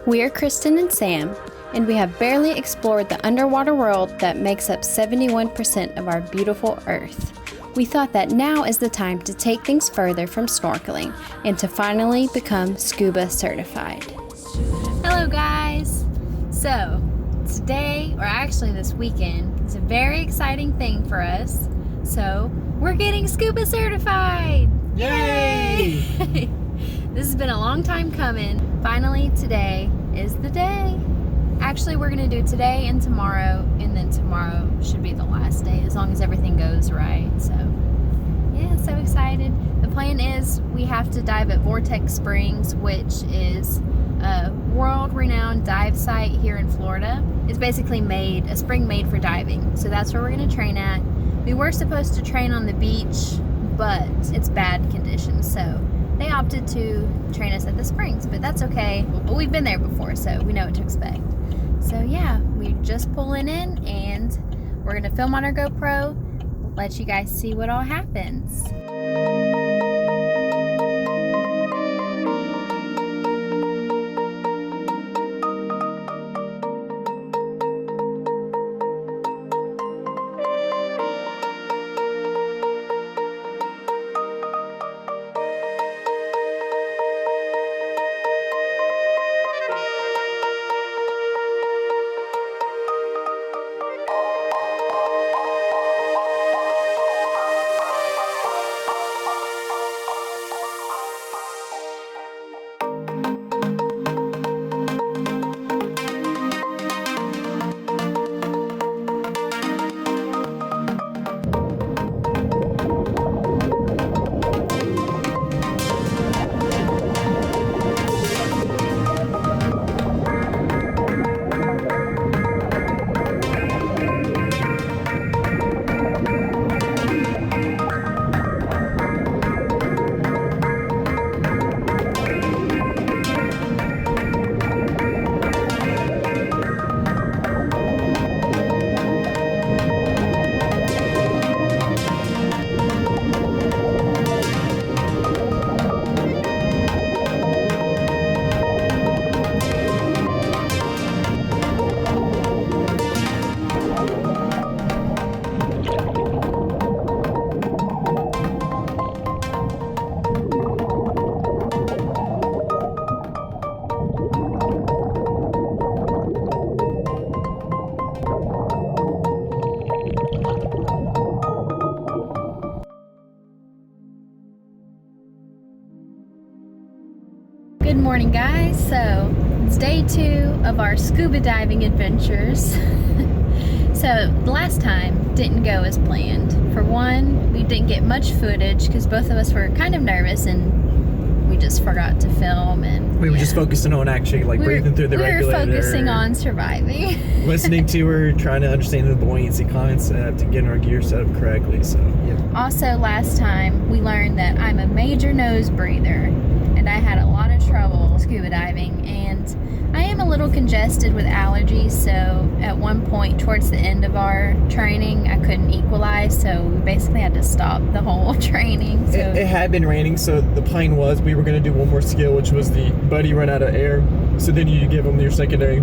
We are Kristen and Sam, and we have barely explored the underwater world that makes up 71% of our beautiful Earth. We thought that now is the time to take things further from snorkeling and to finally become scuba certified. Hello guys! So, today, or actually this weekend, is a very exciting thing for us. So, we're getting scuba certified! Yay! This has been a long time coming. Finally, today is the day. Actually, we're gonna do today and tomorrow, and then tomorrow should be the last day, as long as everything goes right. So, yeah, so excited. The plan is we have to dive at Vortex Springs, which is a world-renowned dive site here in Florida. It's basically a spring made for diving. So that's where we're gonna train at. We were supposed to train on the beach, but it's bad conditions, so they opted to train us at the springs, but that's okay. But we've been there before, so we know what to expect. So yeah, we're just pulling in, and we're gonna film on our GoPro, let you guys see what all happens. Good morning, guys. So it's day 2 of our scuba diving adventures. So the last time didn't go as planned. For one, we didn't get much footage because both of us were kind of nervous and we just forgot to film, and we were just focusing on actually breathing through the regulator. We were focusing on surviving. Listening to her, trying to understand the buoyancy concept and getting our gear set up correctly. So yeah. Also, last time we learned that I'm a major nose breather, and I had a lot of trouble scuba diving, and I am a little congested with allergies, so at one point towards the end of our training I couldn't equalize, so we basically had to stop the whole training. So it had been raining, so the plan was we were going to do one more skill, which was the buddy run out of air. So then you give them your secondary,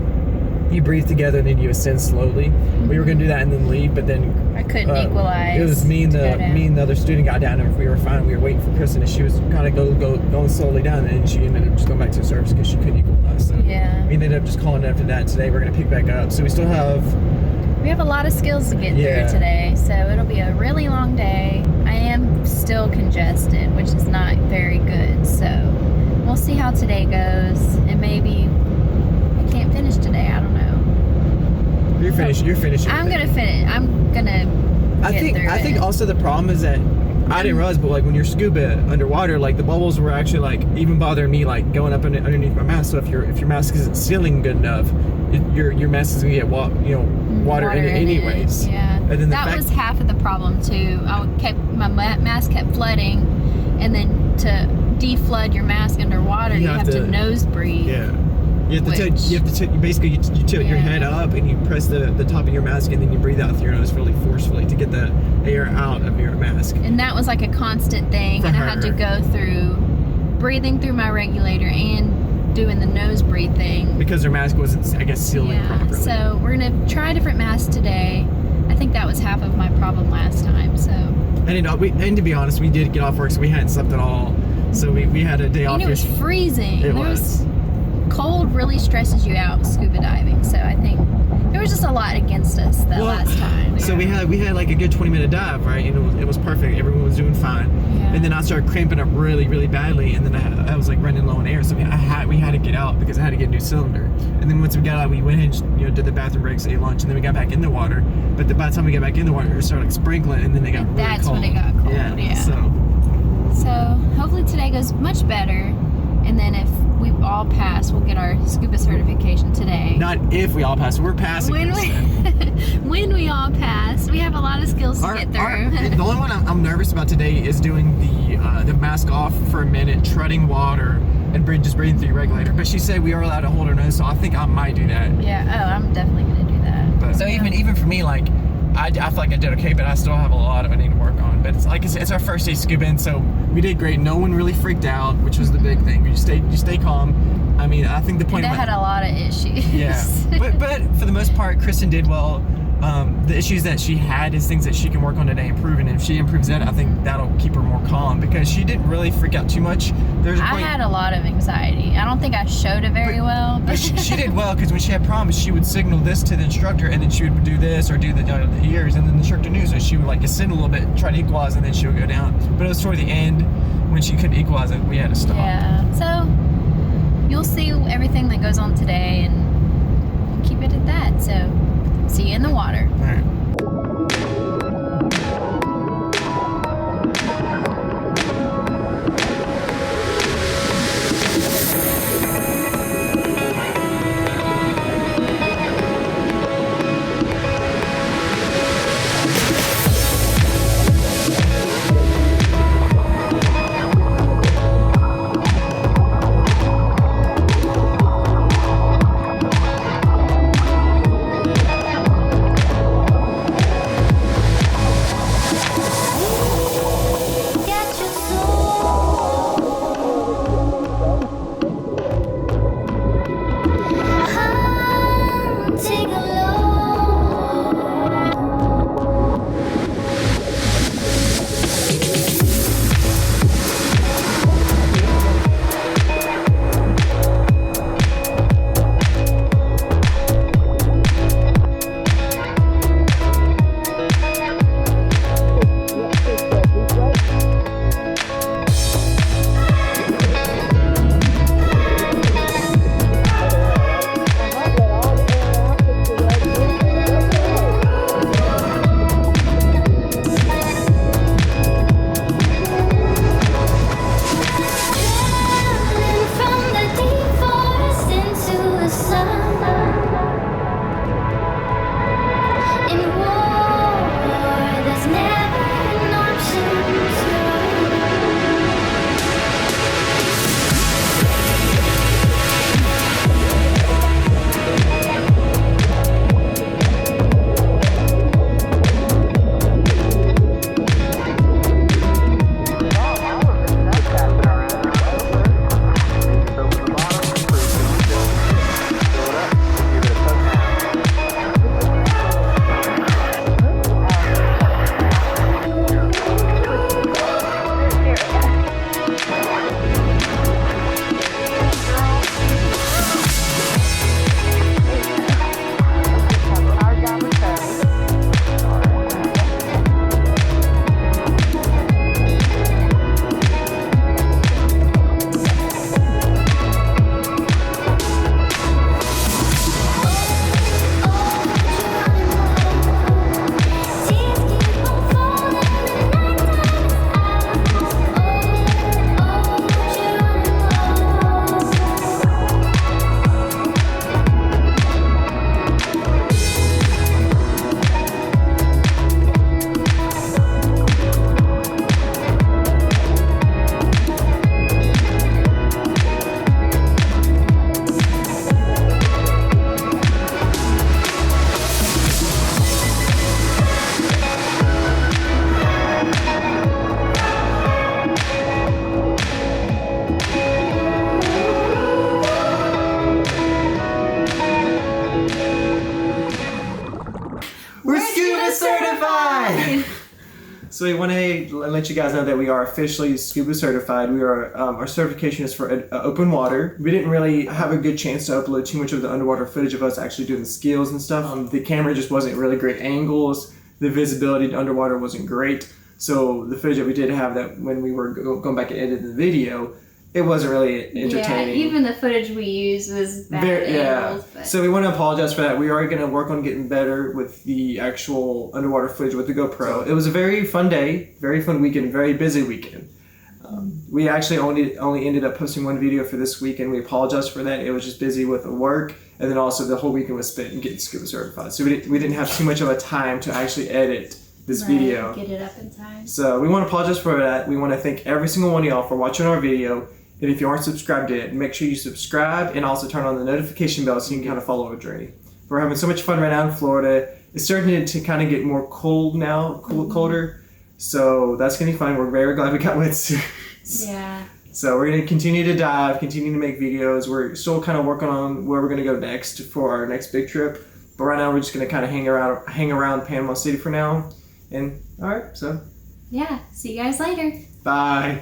you breathe together, and then you ascend slowly. Mm-hmm. We were going to do that and then leave, but then I couldn't equalize. It was me and the other student got down, and we were fine. We were waiting for Kristen, and she was kind of going slowly down, and she ended up just going back to the surface because she couldn't equalize. So yeah, we ended up just calling it after that. Today we're going to pick back up. So we have a lot of skills to get through today, so it'll be a really long day. I am still congested, which is not very good, so we'll see how today goes, and maybe I can't finish today. I don't know. You're finishing. I'm gonna finish. I'm gonna I think also the problem is that I didn't realize, but when you're scuba underwater, the bubbles were actually even bothering me, going up underneath my mask. So if your mask isn't sealing good enough, your mask is gonna get water in it anyways. Yeah, and then that was half of the problem too. My mask kept flooding, and then to deflood your mask underwater, you have to nose breathe. Yeah. You have to basically you tilt your head up and you press the top of your mask, and then you breathe out through your nose really forcefully to get the air out of your mask. And that was a constant thing, and I had to go through breathing through my regulator and doing the nose breathe thing. Because their mask wasn't, I guess, sealing properly. So we're gonna try different masks today. I think that was half of my problem last time. So. And to be honest, we did get off work, so we hadn't slept at all. So we had a day off. And it was freezing. It was. Cold really stresses you out scuba diving. So I think there was just a lot against us that last time. So we had like a good 20-minute dive, right? And it was perfect. Everyone was doing fine. Yeah. And then I started cramping up really, really badly. And then I was like running low on air. So we had to get out because I had to get a new cylinder. And then once we got out, we went and did the bathroom breaks, ate lunch, and then we got back in the water. But by the time we got back in the water, it started like sprinkling, and then they got really That's cold. when it got cold. Yeah. So hopefully today goes much better. And then if we all pass, we'll get our scuba certification today. Not if we all pass, we're passing. When we all pass, we have a lot of skills to get through. The only one I'm nervous about today is doing the mask off for a minute, treading water, and just breathing through your regulator. But she said we are allowed to hold our nose, so I think I might do that. Yeah. Oh, I'm definitely gonna do that. But, so even for me, like I feel like I did okay, but I still have a lot of I need to work on. But it's like I said, it's our first day scubaing, so we did great. No one really freaked out, which was the big thing. You stay calm. I mean, I think the point. They had a lot of issues. Yeah, but for the most part, Kristen did well. The issues that she had is things that she can work on today, improving. And if she improves that, I think that'll keep her more calm because she didn't really freak out too much. I had a lot of anxiety. I don't think I showed it very well. But she did well because when she had problems, she would signal this to the instructor, and then she would do this or do the ears, and then the instructor knew, so she would like ascend a little bit, try to equalize, and then she would go down. But it was toward the end when she couldn't equalize it, we had to stop. Yeah. So you'll see everything that goes on today, and we'll keep it at that. So see you in the water. All right. So we want to let you guys know that we are officially Scuba certified. We are our certification is for open water. We didn't really have a good chance to upload too much of the underwater footage of us actually doing the skills and stuff. The camera just wasn't really great angles. The visibility underwater wasn't great. So the footage that we did have, that when we were going back and editing the video, it wasn't really entertaining. Yeah, even the footage we used was bad angles. But... So we want to apologize for that. We are going to work on getting better with the actual underwater footage with the GoPro. It was a very fun day, very fun weekend, very busy weekend. We actually only ended up posting one video for this weekend. We apologize for that. It was just busy with the work, and then also the whole weekend was spent in getting Scuba certified. So we didn't have too much of a time to actually edit this video. Get it up in time. So we want to apologize for that. We want to thank every single one of y'all for watching our video. And if you aren't subscribed yet, make sure you subscribe and also turn on the notification bell so you can kind of follow our journey. We're having so much fun right now in Florida. It's starting to kind of get more cold now, colder. So that's going to be fun. We're very glad we got wetsuits. Yeah. So we're going to continue to dive, continue to make videos. We're still kind of working on where we're going to go next for our next big trip. But right now we're just going to kind of hang around Panama City for now. And all right, so. Yeah. See you guys later. Bye.